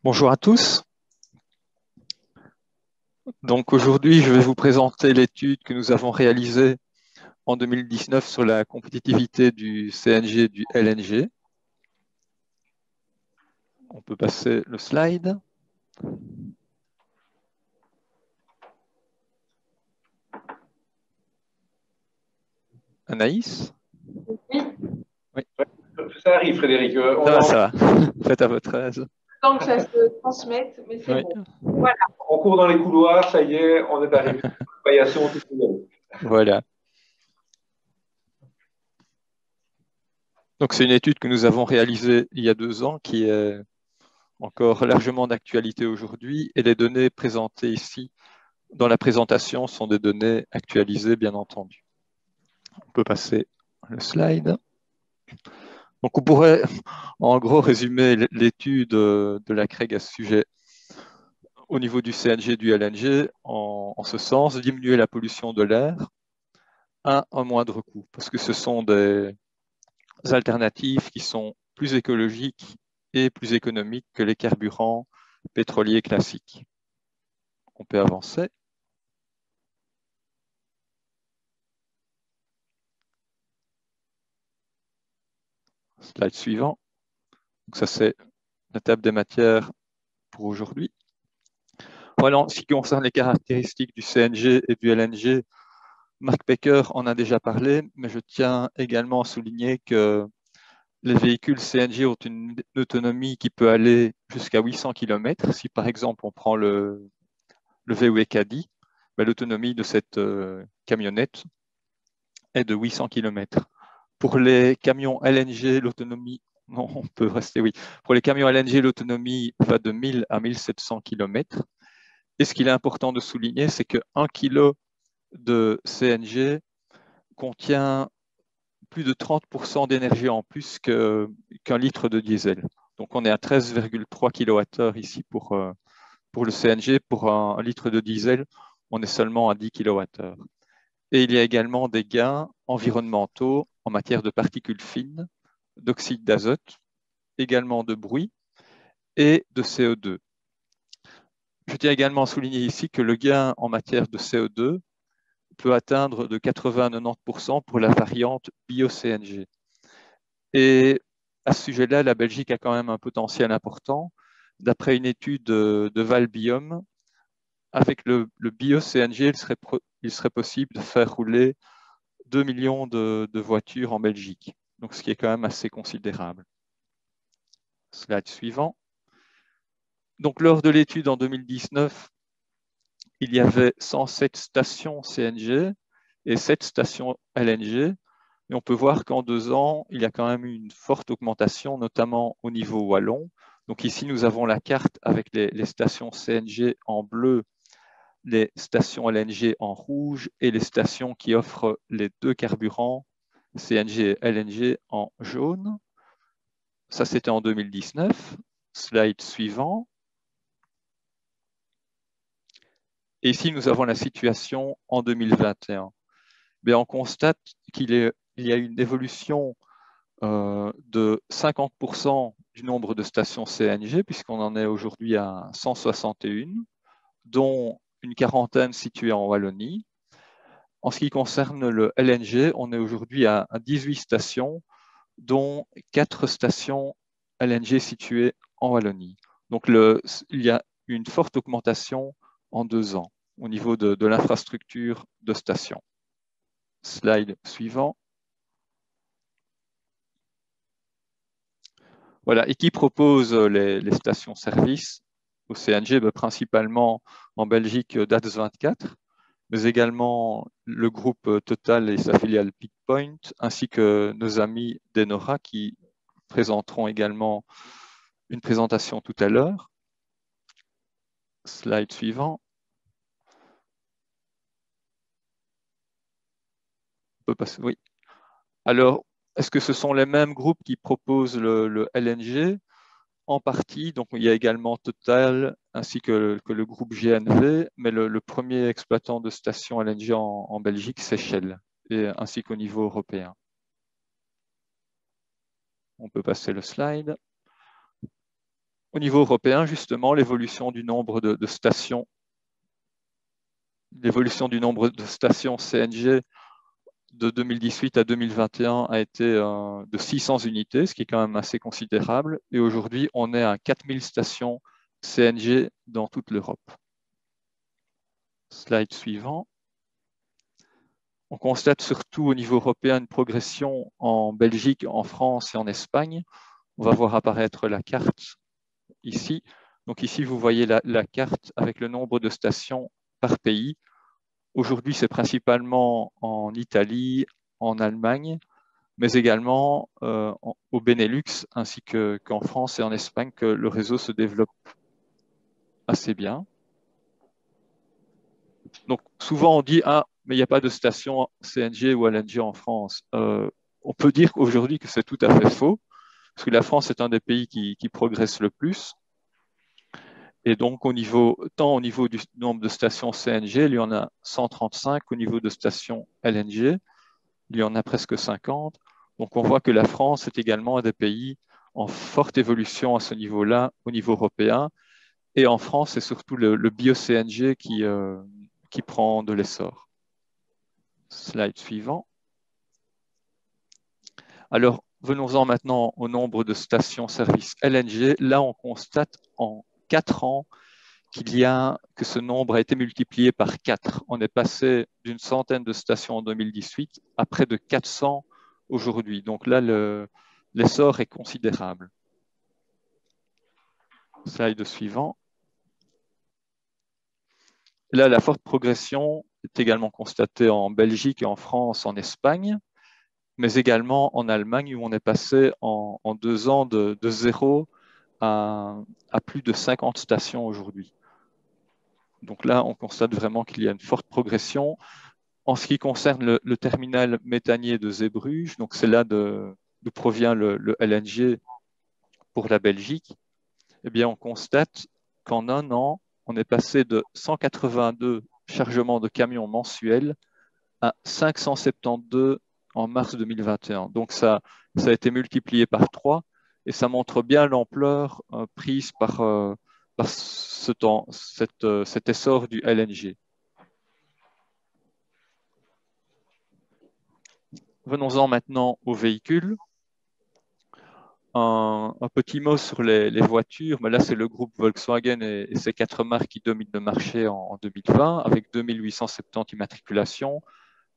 Bonjour à tous. Donc aujourd'hui, je vais vous présenter l'étude que nous avons réalisée en 2019 sur la compétitivité du CNG et du LNG. On peut passer le slide. Anaïs? Oui, Oui, Ça arrive, Frédéric. ça va. Faites à votre aise. tant que ça se transmette, mais c'est Oui, bon. Voilà. on court dans les couloirs, ça y est, on est arrivé. Paillasson, tout est bon. voilà. Donc c'est une étude que nous avons réalisée il y a 2 ans qui est encore largement d'actualité aujourd'hui et les données présentées ici dans la présentation sont des données actualisées, bien entendu. On peut passer le slide. Donc, on pourrait en gros résumer l'étude de la CREG à ce sujet au niveau du CNG et du LNG en ce sens, diminuer la pollution de l'air à un moindre coût, parce que ce sont des alternatives qui sont plus écologiques et plus économiques que les carburants pétroliers classiques. On peut avancer. Slide suivant. Donc ça, c'est la table des matières pour aujourd'hui. Voilà, en ce qui concerne les caractéristiques du CNG et du LNG, Mark Becker en a déjà parlé, mais je tiens également à souligner que les véhicules CNG ont une autonomie qui peut aller jusqu'à 800 km. Si par exemple on prend le VW Caddy, l'autonomie de cette camionnette est de 800 km. Pour les camions LNG, l'autonomie, non, on peut rester, oui. Pour les camions LNG, l'autonomie va de 1000 à 1700 km. Et ce qu'il est important de souligner, c'est que 1 kg de CNG contient plus de 30% d'énergie en plus qu'un litre de diesel. Donc on est à 13,3 kWh ici pour le CNG. Pour un litre de diesel, on est seulement à 10 kWh. Et il y a également des gains environnementaux en matière de particules fines, d'oxyde d'azote, également de bruit et de CO2. Je tiens également à souligner ici que le gain en matière de CO2 peut atteindre de 80 à 90% pour la variante bio-CNG. Et à ce sujet-là, la Belgique a quand même un potentiel important. D'après une étude de Valbiome, avec le bio-CNG, il serait possible de faire rouler 2 millions de voitures en Belgique. Donc, ce qui est quand même assez considérable. Slide suivant. Donc, lors de l'étude en 2019, il y avait 107 stations CNG et 7 stations LNG. Et on peut voir qu'en 2 ans, il y a quand même eu une forte augmentation, notamment au niveau wallon. Donc ici, nous avons la carte avec les stations CNG en bleu, les stations LNG en rouge et les stations qui offrent les deux carburants, CNG et LNG, en jaune. Ça, c'était en 2019. Slide suivant. Et ici, nous avons la situation en 2021. Mais on constate qu'il y a une évolution de 50% du nombre de stations CNG, puisqu'on en est aujourd'hui à 161, dont une quarantaine situées en Wallonie. En ce qui concerne le LNG, on est aujourd'hui à 18 stations, dont 4 stations LNG situées en Wallonie. Donc il y a une forte augmentation en 2 ans au niveau de l'infrastructure de stations. Slide suivant. Voilà, et qui propose les stations-service au CNG, principalement en Belgique, DATS24, mais également le groupe Total et sa filiale Pickpoint, ainsi que nos amis d'Enora qui présenteront également une présentation tout à l'heure. Slide suivant. On peut passer, oui. Alors, est-ce que ce sont les mêmes groupes qui proposent le LNG? En partie, donc il y a également Total ainsi que le groupe GNV, mais le premier exploitant de station LNG en Belgique, c'est Shell, ainsi qu'au niveau européen. On peut passer le slide. au niveau européen, justement, l'évolution du nombre de stations CNG de 2018 à 2021 a été de 600 unités, ce qui est quand même assez considérable. Et aujourd'hui, on est à 4000 stations CNG dans toute l'Europe. Slide suivant. On constate surtout au niveau européen une progression en Belgique, en France et en Espagne. On va voir apparaître la carte ici. Donc ici, vous voyez la carte avec le nombre de stations par pays. Aujourd'hui, c'est principalement en Italie, en Allemagne, mais également au Benelux, ainsi qu'en France et en Espagne, que le réseau se développe assez bien. Donc souvent, on dit « Ah, mais il n'y a pas de station CNG ou LNG en France ». On peut dire aujourd'hui que c'est tout à fait faux, parce que la France est un des pays qui progresse le plus. Et donc, tant au niveau du nombre de stations CNG, il y en a 135, au niveau de stations LNG, il y en a presque 50. Donc, on voit que la France est également un des pays en forte évolution à ce niveau-là, au niveau européen. Et en France, c'est surtout le bio-CNG qui prend de l'essor. Slide suivant. Alors, venons-en maintenant au nombre de stations-service LNG. Là, on constate en 4 ans que ce nombre a été multiplié par 4. On est passé d'une centaine de stations en 2018 à près de 400 aujourd'hui. Donc là, l'essor est considérable. Slide suivant. Là, la forte progression est également constatée en Belgique et en France, en Espagne, mais également en Allemagne, où on est passé en 2 ans de 0 à plus de 50 stations aujourd'hui. Donc là, on constate vraiment qu'il y a une forte progression. En ce qui concerne le terminal méthanier de Zeebrugge, donc c'est là d'où provient le LNG pour la Belgique, eh bien, on constate qu'en 1 an, on est passé de 182 chargements de camions mensuels à 572 en mars 2021. Donc ça a été multiplié par 3 et ça montre bien l'ampleur prise par cet essor du LNG. Venons-en maintenant aux véhicules. Un petit mot sur les voitures. Mais là, c'est le groupe Volkswagen et ses 4 marques qui dominent le marché en 2020, avec 2870 immatriculations,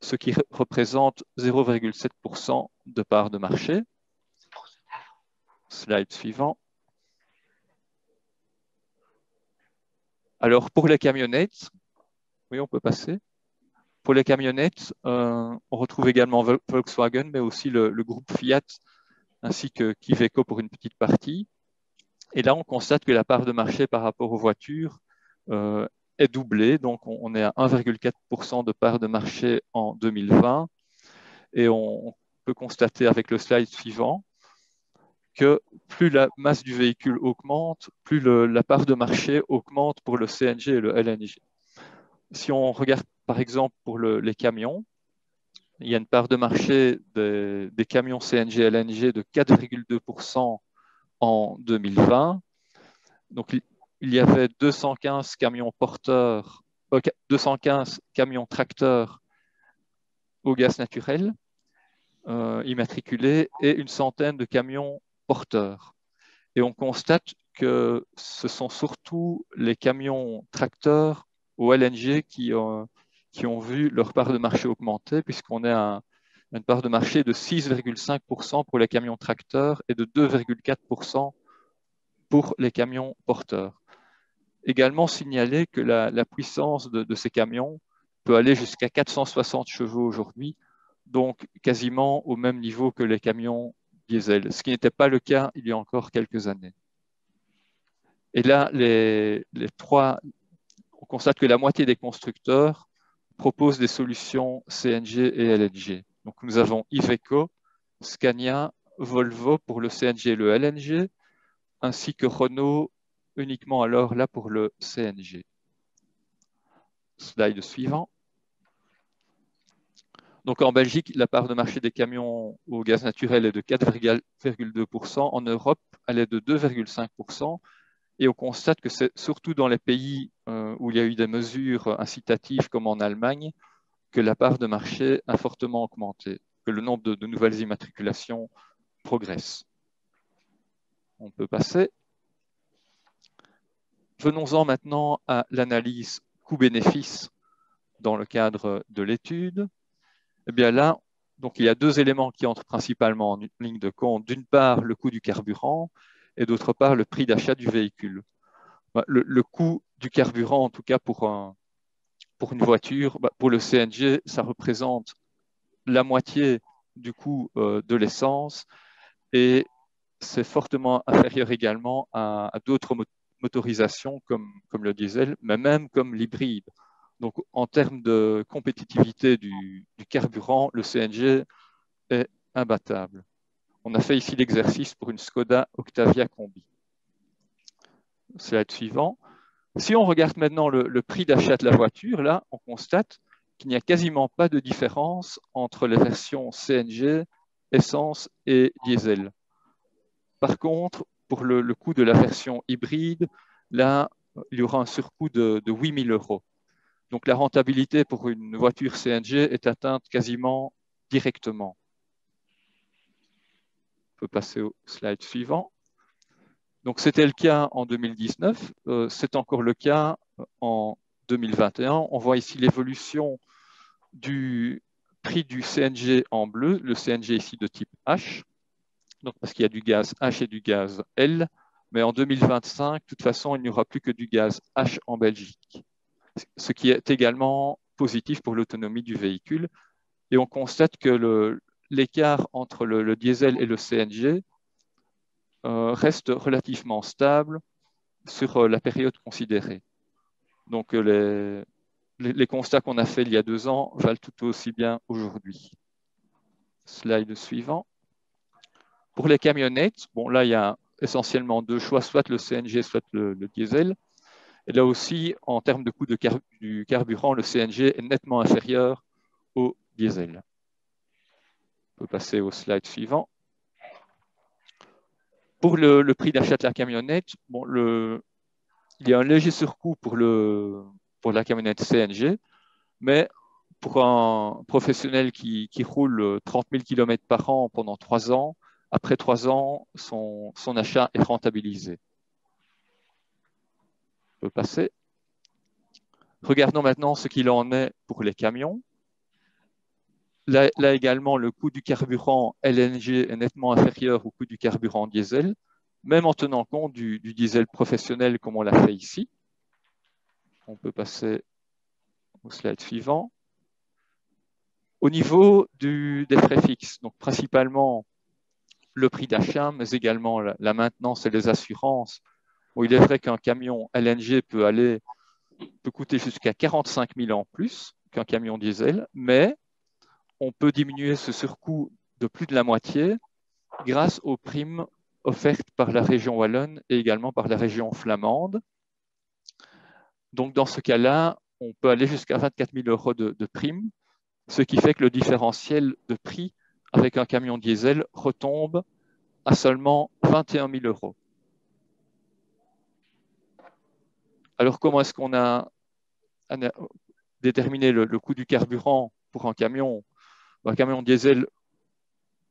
ce qui représente 0,7% de part de marché. Slide suivant. Alors, pour les camionnettes, oui, on peut passer. Pour les camionnettes, on retrouve également Volkswagen, mais aussi le groupe Fiat, ainsi qu'Iveco pour une petite partie. Et là, on constate que la part de marché par rapport aux voitures est doublée. Donc, on est à 1,4% de part de marché en 2020. Et on peut constater avec le slide suivant que plus la masse du véhicule augmente, plus la part de marché augmente pour le CNG et le LNG. Si on regarde par exemple pour les camions, il y a une part de marché des camions CNG et LNG de 4,2% en 2020. Donc, il y avait 215 camions porteurs, 215 camions tracteurs au gaz naturel immatriculés et une centaine de camions porteurs. Et on constate que ce sont surtout les camions tracteurs au LNG qui ont vu leur part de marché augmenter, puisqu'on est à une part de marché de 6,5% pour les camions tracteurs et de 2,4% pour les camions porteurs. Également signaler que la puissance de ces camions peut aller jusqu'à 460 chevaux aujourd'hui, donc quasiment au même niveau que les camions diesel, ce qui n'était pas le cas il y a encore quelques années. Et là, on constate que la moitié des constructeurs proposent des solutions CNG et LNG. Donc nous avons Iveco, Scania, Volvo pour le CNG et le LNG, ainsi que Renault uniquement alors là pour le CNG. Slide suivant. Donc en Belgique, la part de marché des camions au gaz naturel est de 4,2%. En Europe, elle est de 2,5%. Et on constate que c'est surtout dans les pays où il y a eu des mesures incitatives, comme en Allemagne, que la part de marché a fortement augmenté, que le nombre de nouvelles immatriculations progresse. On peut passer. Venons-en maintenant à l'analyse coût-bénéfice dans le cadre de l'étude. Eh bien là, donc il y a deux éléments qui entrent principalement en ligne de compte. D'une part, le coût du carburant et d'autre part, le prix d'achat du véhicule. Le coût du carburant, en tout cas pour une voiture, pour le CNG, ça représente la moitié du coût de l'essence et c'est fortement inférieur également à d'autres motorisations comme le diesel, mais même comme l'hybride. Donc, en termes de compétitivité du carburant, le CNG est imbattable. On a fait ici l'exercice pour une Skoda Octavia Combi. Slide suivant. Si on regarde maintenant le prix d'achat de la voiture, là, on constate qu'il n'y a quasiment pas de différence entre les versions CNG, essence et diesel. Par contre, pour le coût de la version hybride, là, il y aura un surcoût de 8 000 €. Donc, la rentabilité pour une voiture CNG est atteinte quasiment directement. On peut passer au slide suivant. Donc, c'était le cas en 2019. C'est encore le cas en 2021. On voit ici l'évolution du prix du CNG en bleu, le CNG ici de type H, donc parce qu'il y a du gaz H et du gaz L, mais en 2025, de toute façon, il n'y aura plus que du gaz H en Belgique, ce qui est également positif pour l'autonomie du véhicule. Et on constate que l'écart entre le diesel et le CNG reste relativement stable sur la période considérée. Donc les constats qu'on a fait il y a 2 ans valent tout aussi bien aujourd'hui. Slide suivant. Pour les camionnettes, bon là il y a essentiellement deux choix, soit le CNG, soit le diesel. Et là aussi, en termes de coût du carburant, le CNG est nettement inférieur au diesel. On peut passer au slide suivant. Pour le prix d'achat de la camionnette, bon, il y a un léger surcoût pour la camionnette CNG, mais pour un professionnel qui roule 30 000 km par an pendant 3 ans, après 3 ans, son achat est rentabilisé. On peut passer. Regardons maintenant ce qu'il en est pour les camions. Là également, le coût du carburant LNG est nettement inférieur au coût du carburant diesel, même en tenant compte du diesel professionnel comme on l'a fait ici. On peut passer au slide suivant. Au niveau des frais fixes, donc principalement le prix d'achat, mais également la maintenance et les assurances. Bon, il est vrai qu'un camion LNG peut coûter jusqu'à 45 000 en plus qu'un camion diesel, mais on peut diminuer ce surcoût de plus de la moitié grâce aux primes offertes par la région wallonne et également par la région flamande. Donc, dans ce cas-là, on peut aller jusqu'à 24 000 € de primes, ce qui fait que le différentiel de prix avec un camion diesel retombe à seulement 21 000 €. Alors, comment est-ce qu'on a déterminé le coût du carburant pour un camion? Un camion diesel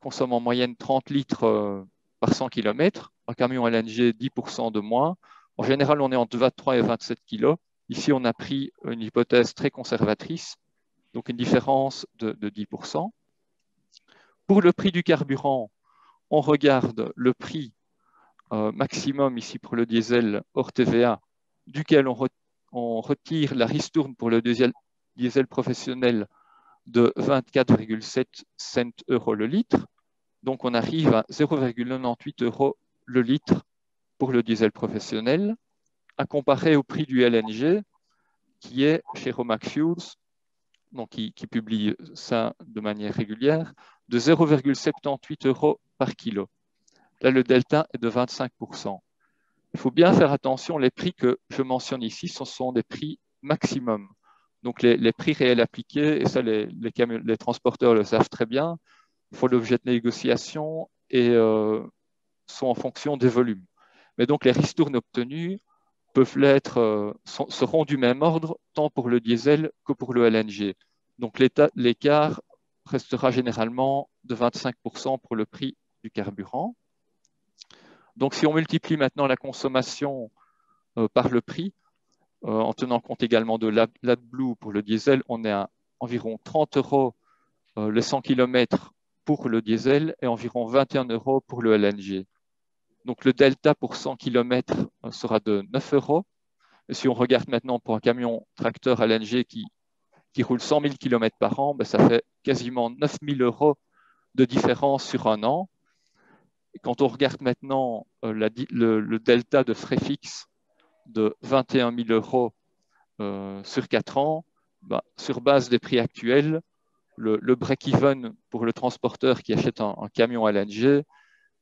consomme en moyenne 30 litres par 100 km. Un camion LNG, 10% de moins. En général, on est entre 23 et 27 kg. Ici, on a pris une hypothèse très conservatrice, donc une différence de 10%. Pour le prix du carburant, on regarde le prix maximum ici pour le diesel hors TVA, duquel on retire la ristourne pour le diesel professionnel de 24,7 cents € le litre. Donc, on arrive à 0,98 € le litre pour le diesel professionnel, à comparer au prix du LNG, qui est chez Romac Fuels, donc qui publie ça de manière régulière, de 0,78 € par kilo. Là, le delta est de 25%. Il faut bien faire attention, les prix que je mentionne ici, ce sont des prix maximum. Donc, les prix réels appliqués, et ça, les transporteurs le savent très bien, font l'objet de négociations et sont en fonction des volumes. Mais donc, les ristournes obtenues peuvent seront du même ordre, tant pour le diesel que pour le LNG. Donc, l'écart restera généralement de 25% pour le prix du carburant. Donc, si on multiplie maintenant la consommation par le prix, en tenant compte également de l'AdBlue pour le diesel, on est à environ 30 € les 100 km pour le diesel et environ 21 € pour le LNG. Donc, le delta pour 100 km sera de 9 €. Et si on regarde maintenant pour un camion tracteur LNG qui roule 100 000 km par an, ben, ça fait quasiment 9 000 € de différence sur un an. Et quand on regarde maintenant le delta de frais fixes de 21 000 € sur 4 ans, ben, sur base des prix actuels, le break-even pour le transporteur qui achète un camion LNG,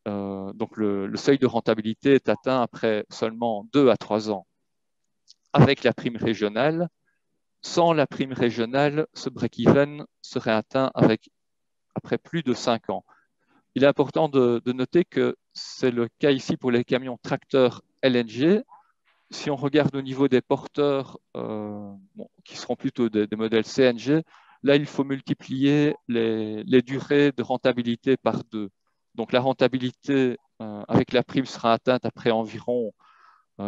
donc le seuil de rentabilité est atteint après seulement 2 à 3 ans. Avec la prime régionale, sans la prime régionale, ce break-even serait atteint après plus de 5 ans. Il est important de noter que c'est le cas ici pour les camions tracteurs LNG. Si on regarde au niveau des porteurs, qui seront plutôt des modèles CNG, là, il faut multiplier les durées de rentabilité par 2. Donc, la rentabilité avec la prime sera atteinte après environ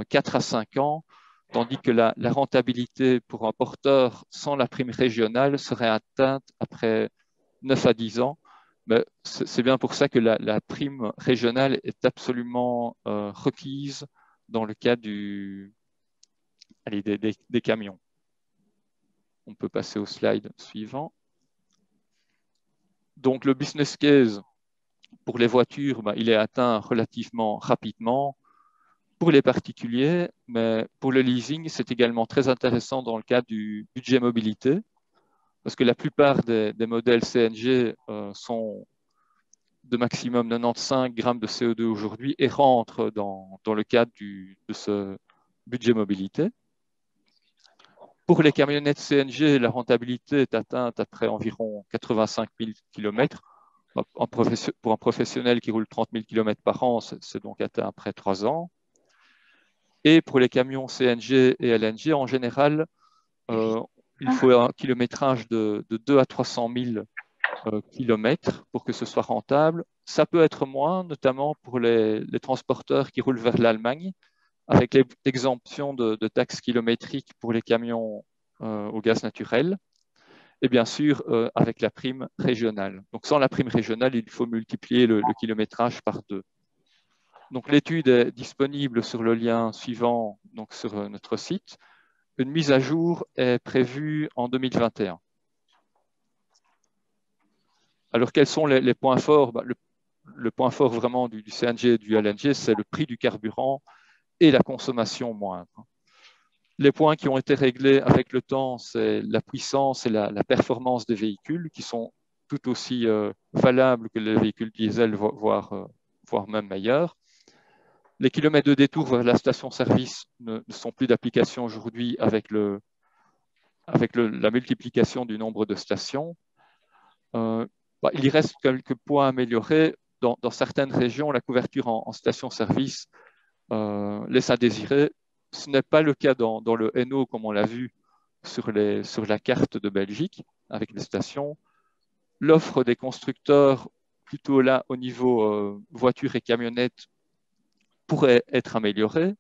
4 à 5 ans, tandis que la rentabilité pour un porteur sans la prime régionale serait atteinte après 9 à 10 ans. Mais c'est bien pour ça que la prime régionale est absolument requise dans le cas des camions. On peut passer au slide suivant. Donc, le business case pour les voitures, il est atteint relativement rapidement. Pour les particuliers, mais pour le leasing, c'est également très intéressant dans le cadre du budget mobilité, parce que la plupart des modèles CNG sont de maximum 95 grammes de CO2 aujourd'hui et rentrent dans le cadre de ce budget mobilité. Pour les camionnettes CNG, la rentabilité est atteinte après environ 85 000 km. Pour un professionnel qui roule 30 000 km par an, c'est donc atteint après 3 ans. Et pour les camions CNG et LNG, en général, il faut un kilométrage de 2 à 300 000 km pour que ce soit rentable. Ça peut être moins, notamment pour les transporteurs qui roulent vers l'Allemagne, avec l'exemption de taxes kilométriques pour les camions au gaz naturel. Et bien sûr, avec la prime régionale. Donc, sans la prime régionale, il faut multiplier le kilométrage par 2. Donc, l'étude est disponible sur le lien suivant, donc sur notre site. Une mise à jour est prévue en 2021. Alors, quels sont les points forts? Le point fort vraiment du CNG et du LNG, c'est le prix du carburant et la consommation moindre. Les points qui ont été réglés avec le temps, c'est la puissance et la performance des véhicules, qui sont tout aussi valables que les véhicules diesel, voire même meilleurs. Les kilomètres de détour vers la station-service ne sont plus d'application aujourd'hui avec la multiplication du nombre de stations. Il y reste quelques points à améliorer. Dans certaines régions, la couverture en station-service laisse à désirer. Ce n'est pas le cas dans le Hainaut, comme on l'a vu sur la carte de Belgique, avec les stations. L'offre des constructeurs, plutôt là au niveau voitures et camionnettes, pourrait être améliorée,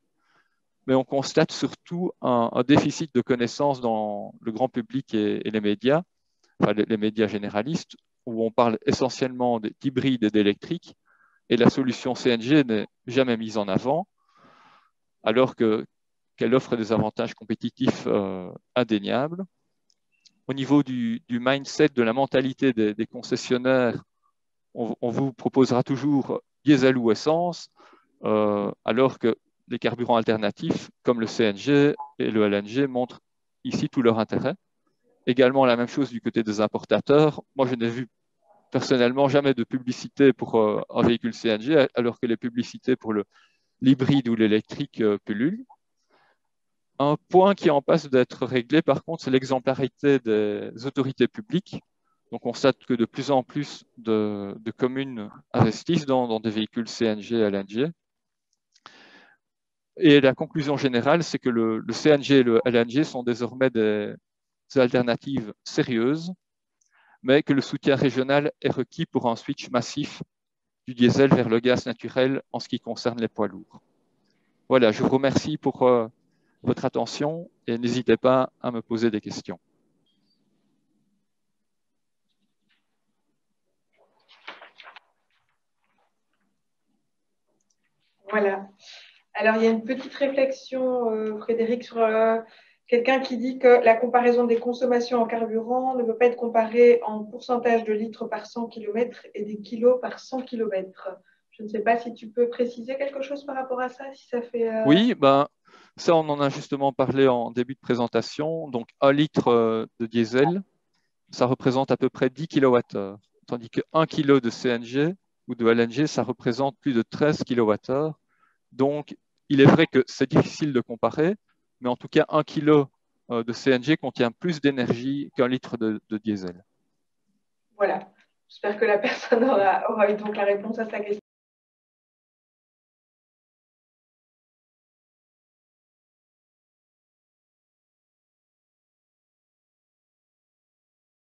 mais on constate surtout un déficit de connaissances dans le grand public et les médias, enfin les médias généralistes, où on parle essentiellement d'hybrides et d'électriques, et la solution CNG n'est jamais mise en avant, alors qu'elle offre des avantages compétitifs indéniables. Au niveau du mindset, de la mentalité des concessionnaires, on vous proposera toujours diesel ou essence, alors que les carburants alternatifs, comme le CNG et le LNG, montrent ici tout leur intérêt. Également, la même chose du côté des importateurs. Moi, je n'ai vu personnellement jamais de publicité pour un véhicule CNG, alors que les publicités pour l'hybride ou l'électrique pullulent. Un point qui en passe d'être réglé, par contre, c'est l'exemplarité des autorités publiques. On constate que de plus en plus de communes investissent dans des véhicules CNG et LNG. Et la conclusion générale, c'est que le CNG et le LNG sont désormais des alternatives sérieuses, mais que le soutien régional est requis pour un switch massif du diesel vers le gaz naturel en ce qui concerne les poids lourds. Voilà, je vous remercie pour votre attention et n'hésitez pas à me poser des questions. Voilà. Alors, il y a une petite réflexion, Frédéric, sur quelqu'un qui dit que la comparaison des consommations en carburant ne peut pas être comparée en pourcentage de litres par 100 km et des kilos par 100 km. Je ne sais pas si tu peux préciser quelque chose par rapport à ça, si ça fait… Oui, ben, ça, on en a justement parlé en début de présentation. Donc, 1 litre de diesel, ça représente à peu près 10 kWh, tandis que 1 kg de CNG ou de LNG, ça représente plus de 13 kWh. Donc, il est vrai que c'est difficile de comparer, mais en tout cas, 1 kg de CNG contient plus d'énergie qu'un litre de diesel. Voilà. J'espère que la personne aura eu donc la réponse à sa question.